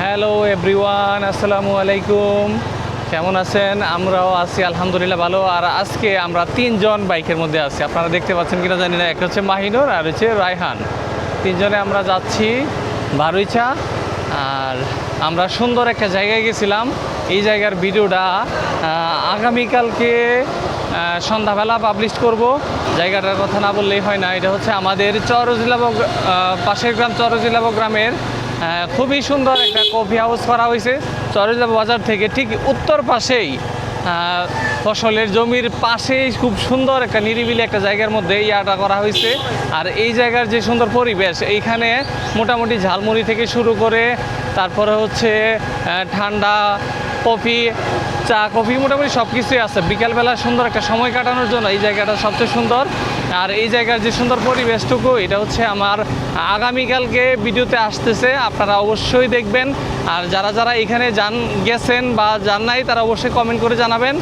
Hello everyone, আসসালামু আলাইকুম। কেমন আছেন? আমরাও আছি আলহামদুলিল্লাহ ভালো। আর আজকে আমরা তিনজন বাইকের মধ্যে আছি, আপনারা দেখতে পাচ্ছেন কিনা জানি না। একটা হচ্ছে মাহিনুর আর হচ্ছে রায়হান। তিনজনে আমরা যাচ্ছি বারুইচা। আর আমরা সুন্দর একটা জায়গায় গেছিলাম। এই জায়গার ভিডিওটা আগামীকালকে সন্ধ্যাবেলা পাবলিশ করব। জায়গাটার কথা না বললেই হয় না। এটা হচ্ছে আমাদের পাশের গ্রাম চরজিলাব গ্রামের খুবই সুন্দর একটা কফি হাউস করা হয়েছে চরজিলাব বাজার থেকে ঠিক উত্তর পাশেই, ফসলের জমির পাশেই খুব সুন্দর একটা নিরিবিলি একটা জায়গার মধ্যে ইয়াটা করা হয়েছে। আর এই জায়গার যে সুন্দর পরিবেশ, এইখানে মোটামুটি ঝালমুড়ি থেকে শুরু করে তারপরে হচ্ছে ঠান্ডা কফি, চা কফি, মোটামুটি সব কিছুই আছে। বিকালবেলা সুন্দর একটা সময় কাটানোর জন্য এই জায়গাটা সবচেয়ে সুন্দর। আর এই জায়গার যে সুন্দর পরিবেশটুকু, এটা হচ্ছে আমার আগামীকালকে ভিডিওতে আসতেছে, আপনারা অবশ্যই দেখবেন। আর যারা যারা এখানে গেছেন বা যান নাই, তারা অবশ্যই কমেন্ট করে জানাবেন।